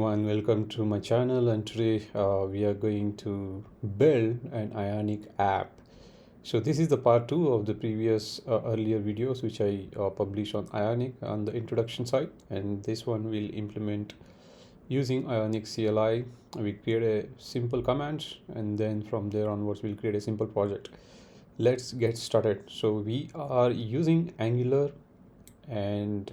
everyone, welcome to my channel, and today we are going to build an Ionic app. So this is the part 2 of the previous earlier videos which I published on Ionic on the introduction side, and this one will implement using Ionic CLI. We create a simple command, and then from there onwards we'll create a simple project. Let's get started. So we are using Angular and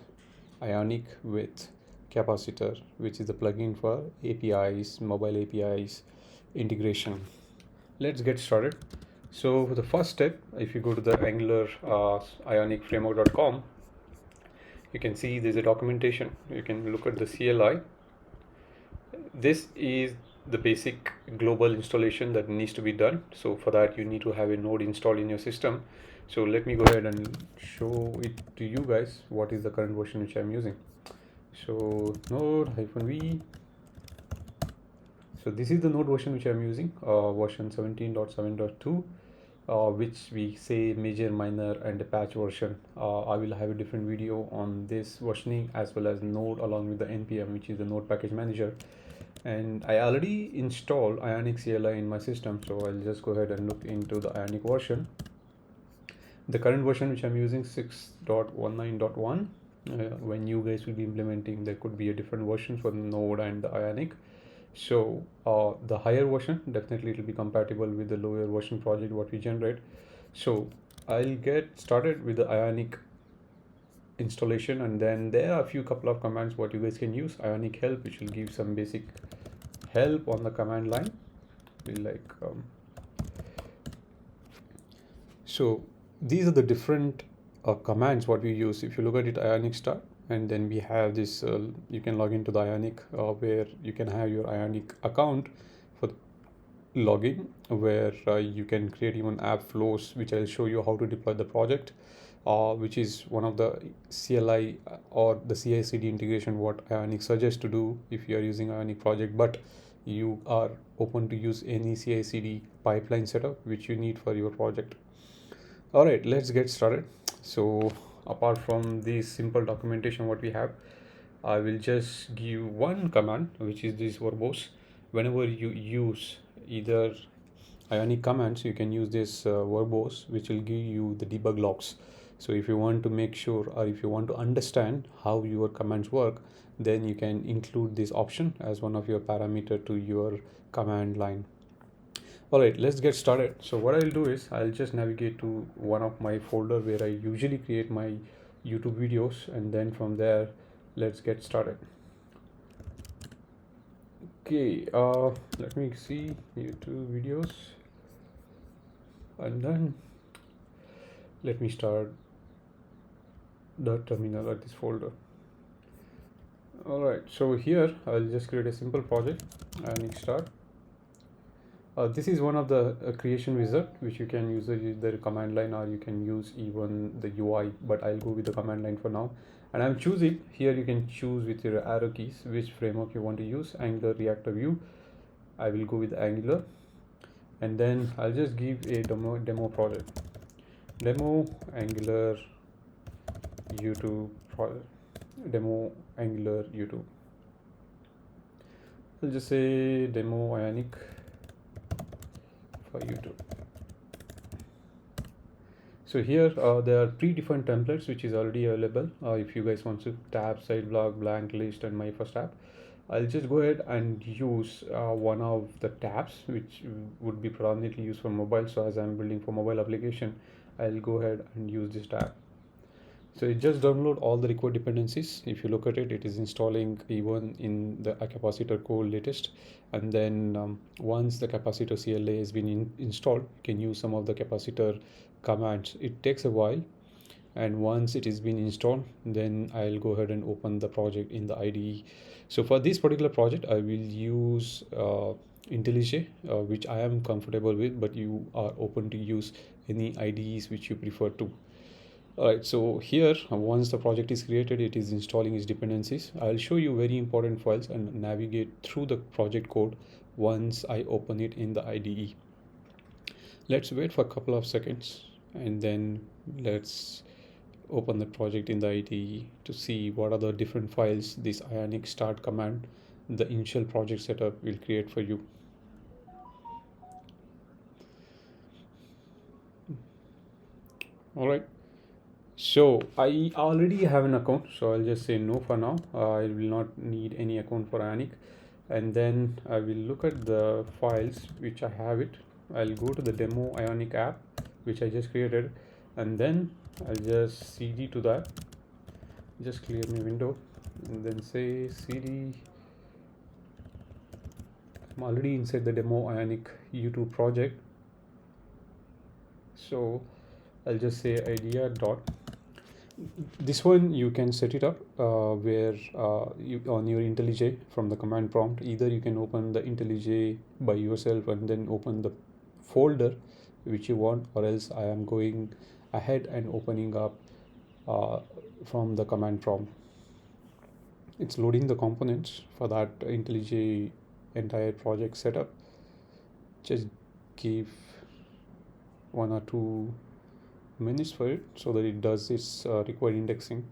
Ionic with Capacitor, which is the plugin for APIs, mobile APIs integration. Let's get started. So the first step, if you go to the Angular ionicframework.com, you can see there's a documentation. You can look at the CLI. This is the basic global installation that needs to be done. So for that, you need to have a node installed in your system. So let me go ahead and show it to you guys what is the current version which I'm using. So node-v. So this is the node version which I'm using, version 17.7.2, which we say major, minor, and a patch version. I will have a different video on this versioning as well as node along with the npm, which is the node package manager. And I already installed Ionic CLI in my system, so I'll just go ahead and look into the Ionic version. The current version which I'm using 6.19.1. When you guys will be implementing, there could be a different version for the node and the Ionic. So the higher version, definitely it will be compatible with the lower version project what we generate. So I'll get started with the Ionic installation, and then there are a few couple of commands what you guys can use. Ionic help, which will give some basic help on the command line. So these are the different commands what we use. If you look at it, Ionic start, and then we have this, you can log into the Ionic where you can have your Ionic account for login, where you can create even app flows, which I'll show you how to deploy the project, which is one of the CLI or the CI/CD integration what Ionic suggests to do if you are using Ionic project, but you are open to use any CI/CD pipeline setup which you need for your project. All right, let's get started. So apart from this simple documentation what we have, I will just give one command, which is this verbose. Whenever you use either Ionic commands, you can use this verbose, which will give you the debug logs. So if you want to make sure, or if you want to understand how your commands work, then you can include this option as one of your parameter to your command line. All right, let's get started. So what I'll do is I'll just navigate to one of my folder where I usually create my YouTube videos, and then from there, let's get started. Okay, let me see YouTube videos, and then let me start the terminal at this folder. All right, so here I'll just create a simple project and start. This is one of the creation wizard which you can use the command line, or you can use even the UI, but I'll go with the command line for now. And I'm choosing here, you can choose with your arrow keys which framework you want to use, Angular, React, or Vue. I will go with Angular, and then I'll just give a demo project, demo Angular YouTube project, demo Angular YouTube. I'll just say demo Ionic for YouTube. So here there are 3 different templates which is already available. If you guys want to tab, side block, blank list, and my first tab, I'll just go ahead and use one of the tabs which would be predominantly used for mobile. So as I'm building for mobile application, I'll go ahead and use this tab. So it just download all the required dependencies. If you look at it, it is installing even in the capacitor core latest. And then once the capacitor CLI has been installed, you can use some of the capacitor commands. It takes a while, and once it has been installed, then I'll go ahead and open the project in the IDE. So for this particular project, I will use IntelliJ, which I am comfortable with, but you are open to use any IDEs which you prefer to. Alright, so here once the project is created, it is installing its dependencies. I'll show you very important files and navigate through the project code once I open it in the IDE. Let's wait for a couple of seconds, and then let's open the project in the IDE to see what are the different files this Ionic start command the initial project setup will create for you. All right. So I already have an account, so I'll just say no for now. I will not need any account for Ionic. And then I will look at the files which I have it. I'll go to the demo Ionic app which I just created, and then I'll just cd to that. Just clear my window and then say cd. I'm already inside the demo Ionic YouTube project, so I'll just say idea dot. This one you can set it up where you on your IntelliJ from the command prompt. Either you can open the IntelliJ by yourself and then open the folder which you want, or else I am going ahead and opening up uh, from the command prompt. It's loading the components for that IntelliJ entire project setup. Just give 1 or 2 minutes for it so that it does its required indexing.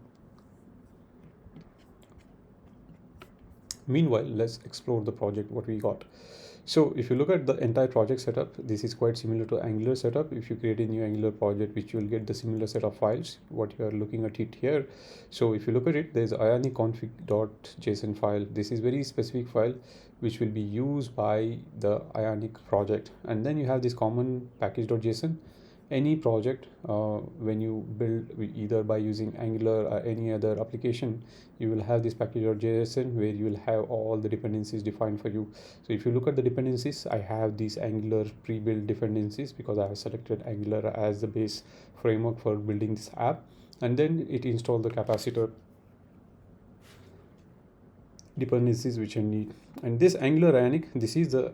Meanwhile, let's explore the project what we got. So if you look at the entire project setup, this is quite similar to Angular setup. If you create a new Angular project, which you will get the similar set of files, what you are looking at it here. So if you look at it, there's ionic config.json file. This is very specific file which will be used by the Ionic project. And then you have this common package.json. Any project when you build either by using Angular or any other application, you will have this package.json where you will have all the dependencies defined for you. So if you look at the dependencies, I have these Angular pre-built dependencies because I have selected Angular as the base framework for building this app, and then it installed the capacitor dependencies which I need. And this Angular Ionic, this is the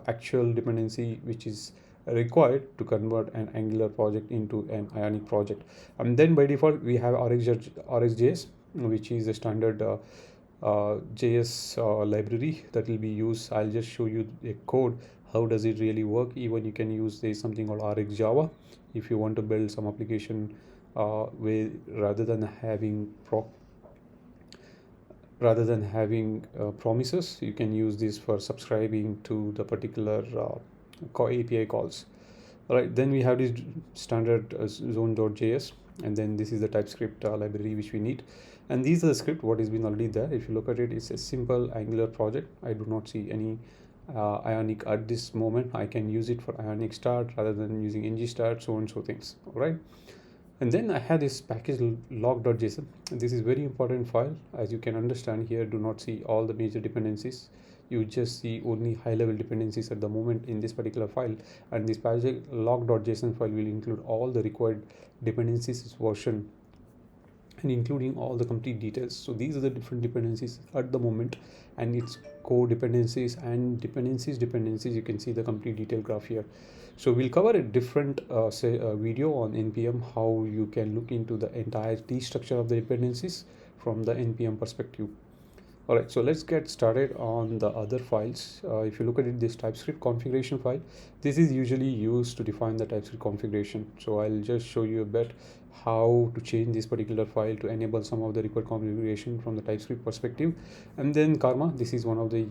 actual dependency which is required to convert an Angular project into an Ionic project. And then by default we have RxJS, which is a standard JS library that will be used. I'll just show you a code how does it really work. Even you can use this something called RxJava if you want to build some application where rather than having promises, you can use this for subscribing to the particular API calls. All right, then we have this standard zone.js, and then this is the TypeScript library which we need. And these are the script what has been already there. If you look at it, it's a simple Angular project. I do not see any Ionic at this moment. I can use it for Ionic start rather than using ng start, so and so things. All right. And then I had this package log.json. This is very important file. As you can understand here, do not see all the major dependencies. You just see only high level dependencies at the moment in this particular file. And this package log.json file will include all the required dependencies version and including all the complete details. So these are the different dependencies at the moment, and its core dependencies and dependencies. You can see the complete detail graph here. So we'll cover a different video on npm how you can look into the entire tree structure of the dependencies from the npm perspective. All right, so let's get started on the other files. If you look at it, this TypeScript configuration file, this is usually used to define the TypeScript configuration. So I'll just show you a bit how to change this particular file to enable some of the required configuration from the TypeScript perspective. And then Karma, this is one of the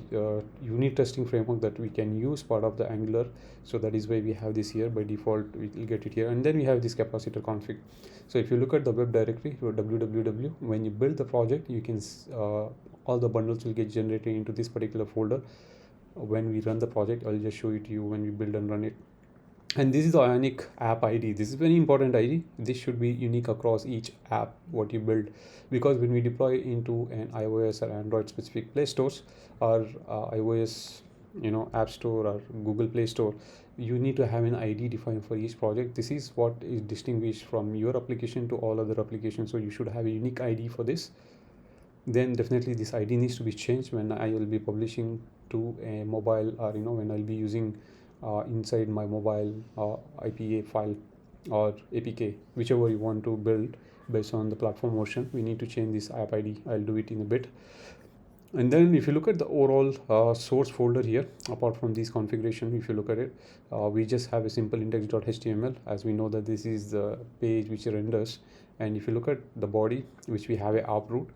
unit testing framework that we can use part of the Angular. So that is why we have this here. By default, we will get it here. And then we have this capacitor config. So if you look at the web directory, www, when you build the project, you can all the bundles will get generated into this particular folder. When we run the project, I'll just show it to you when we build and run it. And this is the Ionic app ID. This is very important ID. This should be unique across each app what you build, because when we deploy into an iOS or Android specific Play stores, or iOS App Store or Google Play Store, you need to have an ID defined for each project. This is what is distinguished from your application to all other applications. So you should have a unique ID for this. Then definitely this ID needs to be changed when I will be publishing to a mobile, or when I'll be using inside my mobile IPA file or APK, whichever you want to build based on the platform version. We need to change this app ID. I'll do it in a bit. And then if you look at the overall source folder here, apart from this configuration, if you look at it, we just have a simple index.html, as we know that this is the page which renders. And if you look at the body, which we have a app root,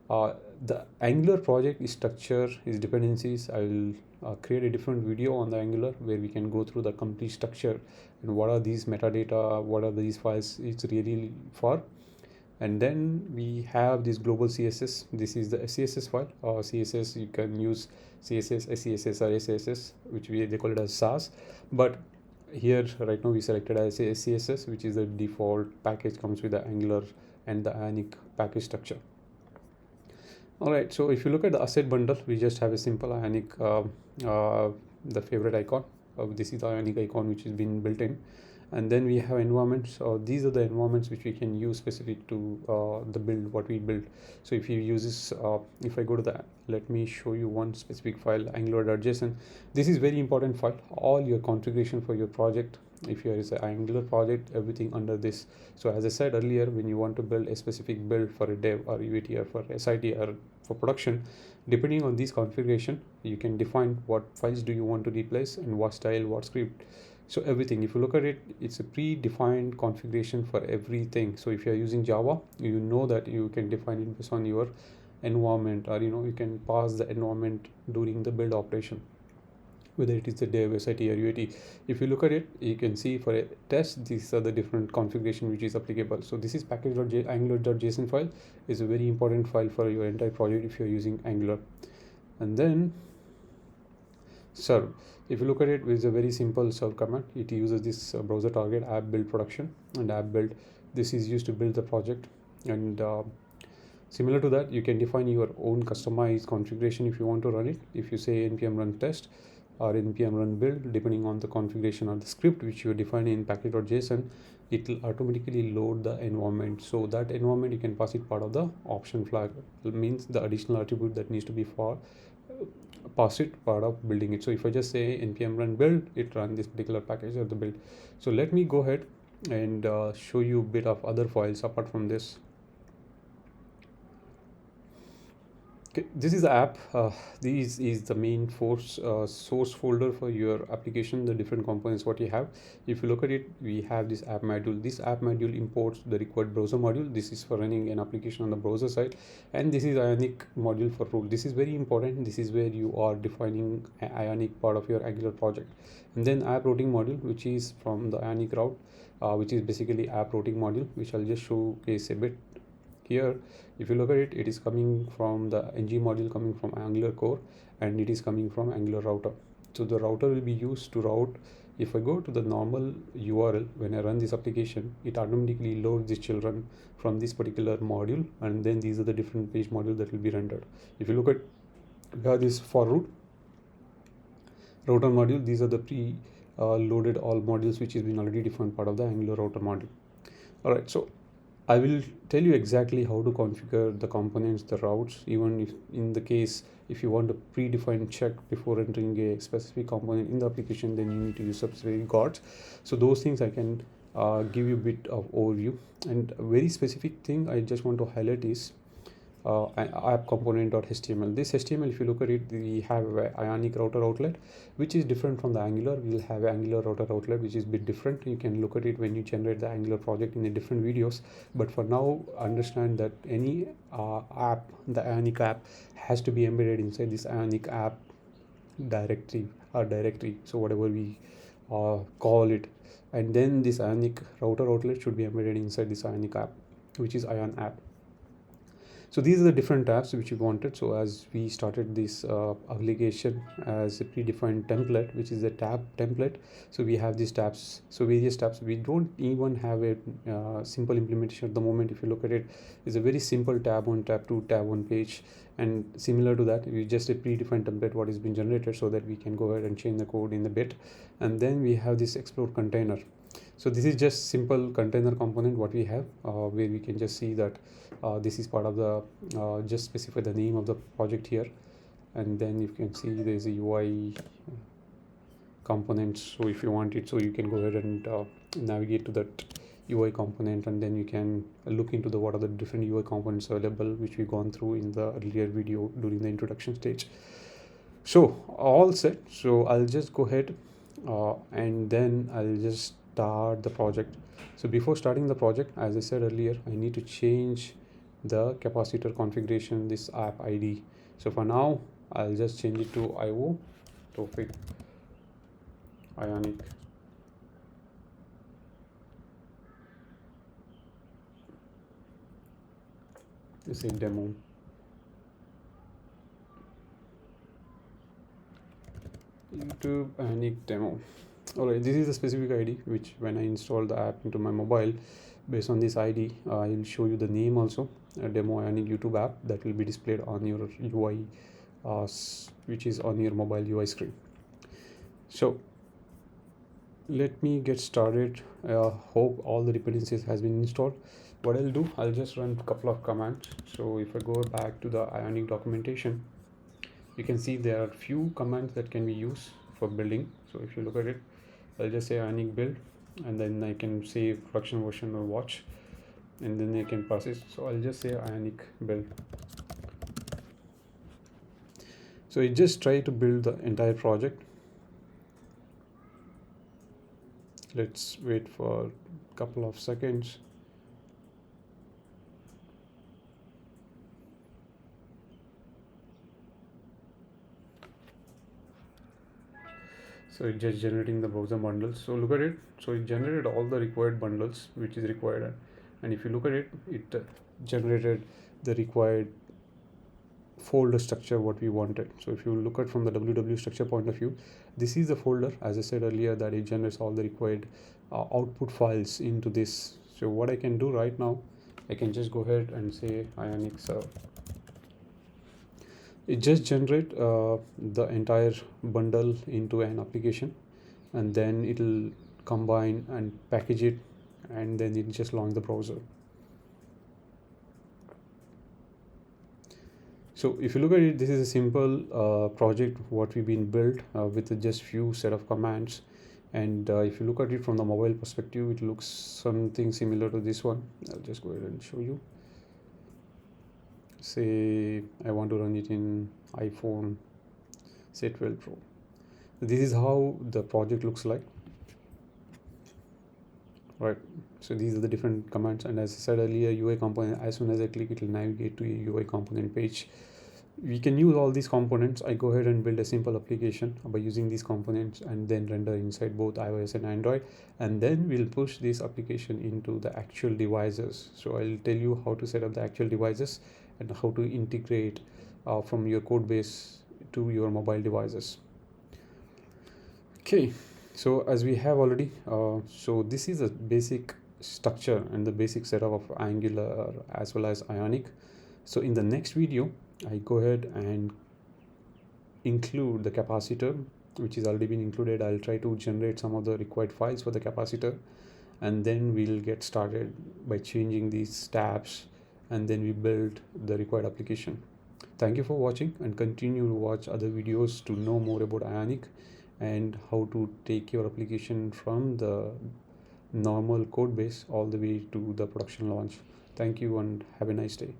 uh, the Angular project is structure, is dependencies. I will create a different video on the Angular where we can go through the complete structure and what are these metadata, what are these files it's really for. And then we have this global CSS. This is the CSS file. CSS, you can use CSS, SCSS or SSS, which they call it as SAS. But here right now we selected as CSS, which is the default package, comes with the Angular and the Ionic package structure. All right, so if you look at the asset bundle, we just have a simple Ionic, the favorite icon. This is the Ionic icon which has been built in. And then we have environments. These are the environments which we can use specific to the build, what we build. So if you use this, if I go to the, let me show you one specific file, angular.json. This is very important file. All your configuration for your project, if you is an Angular project, everything under this. So as I said earlier, when you want to build a specific build for a dev or UAT or for SIT or for production, depending on this configuration, you can define what files do you want to replace and what style, what script. So everything, if you look at it, it's a predefined configuration for everything. So if you're using Java, you know that you can define it based on your environment, or you can pass the environment during the build operation, whether it is the dev, SIT or UAT. If you look at it, you can see for a test, these are the different configuration which is applicable. So this is package.angular.json file is a very important file for your entire project if you're using Angular. And then serve, if you look at it, it's a very simple serve command. It uses this browser target app build production and app build. This is used to build the project, and similar to that, you can define your own customized configuration if you want to run it. If you say npm run test or npm run build, depending on the configuration or the script which you define in package.json, it will automatically load the environment. So that environment, you can pass it part of the option flag. It means the additional attribute that needs to be for pass it part of building it. So if I just say npm run build, it run this particular package of the build. So let me go ahead and show you a bit of other files apart from this. Okay, this is the app. This is the main source folder for your application, the different components what you have. If you look at it, we have this app module. This app module imports the required browser module. This is for running an application on the browser side, and this is Ionic module for root. This is very important. This is where you are defining an Ionic part of your Angular project. And then app routing module, which is from the Ionic route, which is basically app routing module, which I'll just showcase a bit here. If you look at it, it is coming from the ng module coming from Angular core, and it is coming from Angular router. So the router will be used to route. If I go to the normal URL, when I run this application, it automatically loads the children from this particular module, and then these are the different page module that will be rendered. If you look at, we have this for root router module. These are the loaded all modules which has been already defined part of the Angular router module. All right, so I will tell you exactly how to configure the components, the routes, even if in the case if you want to predefine check before entering a specific component in the application, then you need to use specific guards. So those things I can give you a bit of overview. And a very specific thing I just want to highlight is app component.html. This HTML, if you look at it, we have a Ionic router outlet, which is different from the Angular. We'll have Angular router outlet, which is a bit different. You can look at it when you generate the Angular project in the different videos. But for now, understand that any app, the Ionic app, has to be embedded inside this Ionic app directory or directory. So whatever we call it, and then this Ionic router outlet should be embedded inside this Ionic app, which is Ion app. So these are the different tabs which we wanted. So as we started this application as a predefined template, which is a tab template, so we have these tabs, so various tabs. We don't even have a simple implementation at the moment. If you look at it, it's a very simple tab 1, tab 2, tab 1 page, and similar to that, we just a predefined template what has been generated, so that we can go ahead and change the code in the bit. And then we have this explore container. So this is just simple container component what we have, where we can just see that this is part of the just specify the name of the project here, and then you can see there is a UI component. So if you want it, so you can go ahead and navigate to that UI component, and then you can look into the what are the different UI components available, which we've gone through in the earlier video during the introduction stage. So all set. So I'll just go ahead and then I'll just start the project. So before starting the project, as I said earlier, I need to change the capacitor configuration, this app ID. So for now I'll just change it to IO topic Ionic. This is demo. YouTube Ionic demo. Alright, this is the specific ID which when I install the app into my mobile, based on this ID I'll show you the name also, a demo Ionic YouTube app that will be displayed on your UI, which is on your mobile UI screen. So let me get started. Hope all the dependencies has been installed. What I'll do, I'll just run a couple of commands. So if I go back to the Ionic documentation, you can see there are few commands that can be used for building. So if you look at it, I'll just say Ionic build, and then I can say production version or watch, and then I can pass it. So I'll just say Ionic build. So it just try to build the entire project. Let's wait for a couple of seconds. So it's just generating the browser bundles. So look at it. So it generated all the required bundles which is required, and if you look at it, it generated the required folder structure what we wanted. So if you look at from the www structure point of view, this is the folder, as I said earlier, that it generates all the required output files into this. So what I can do right now, I can just go ahead and say Ionic server. It just generate the entire bundle into an application, and then it'll combine and package it, and then it just launch the browser. So if you look at it, this is a simple project what we've been built with just few set of commands. And if you look at it from the mobile perspective, it looks something similar to this one. I'll just go ahead and show you. Say I want to run it in iPhone, say 12 Pro. This is how the project looks like, right? So these are the different commands, and as I said earlier, UI component, as soon as I click, it will navigate to a UI component page. We can use all these components. I go ahead and build a simple application by using these components, and then render inside both iOS and Android, and then we'll push this application into the actual devices. So I'll tell you how to set up the actual devices and how to integrate from your code base to your mobile devices. Okay, so as we have already, so this is a basic structure and the basic setup of Angular as well as Ionic. So in the next video, I go ahead and include the capacitor, which is already been included. I'll try to generate some of the required files for the capacitor, and then we'll get started by changing these tabs, and then we build the required application. Thank you for watching, and continue to watch other videos to know more about Ionic and how to take your application from the normal code base all the way to the production launch. Thank you and have a nice day.